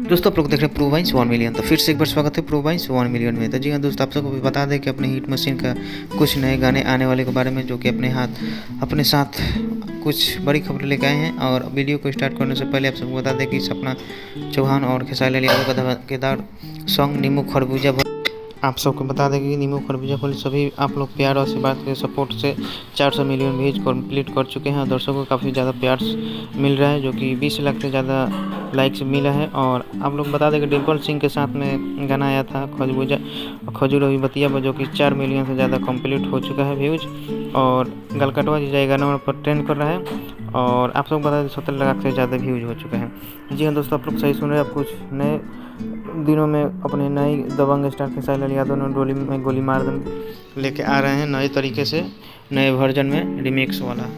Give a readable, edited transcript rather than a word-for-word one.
दोस्तों आप लोग देख रहे हैं प्रो वाइन्स 1 मिलियन। तो फिर से एक बार स्वागत है प्रो वाइन्स 1 मिलियन में। तो जी हाँ दोस्तों, आप सबको भी बता दें कि अपने हिट मशीन का कुछ नए गाने आने वाले के बारे में, जो कि अपने साथ कुछ बड़ी खबर लेकर आए हैं। और वीडियो को स्टार्ट करने से पहले आप सबको बता दें कि सपना चौहान और खेसारी लाल यादव का धमाकेदार सॉन्ग नींबू खरबूजा आप सबको बता दें कि नींबू खरबूजा फल सभी आप लोग प्यार और आशीर्वाद के सपोर्ट से 400 मिलियन व्यूज कंप्लीट कर चुके हैं। और दर्शकों को काफ़ी ज़्यादा प्यार मिल रहा है, जो कि 20 लाख से ज़्यादा लाइक्स मिला है। और आप लोग बता दें कि डिम्पल सिंह के साथ में गाना आया था खजूर अभी बतिया, जो कि 4 मिलियन से ज़्यादा कंप्लीट हो चुका है व्यूज। और गलकटवा जी जाएगा नंबर पर ट्रेंड कर रहा है। और आप सबको बता दें 17 लाख से ज़्यादा व्यूज हो चुके हैं। जी हाँ दोस्तों, आप लोग सही सुन रहे हैं। आप कुछ नए दिनों में अपने नई दबंग स्टार खेसारी लाल यादव ने डोली में गोली मार लेके आ रहे हैं नए तरीके से, नए वर्जन में, रिमिक्स वाला।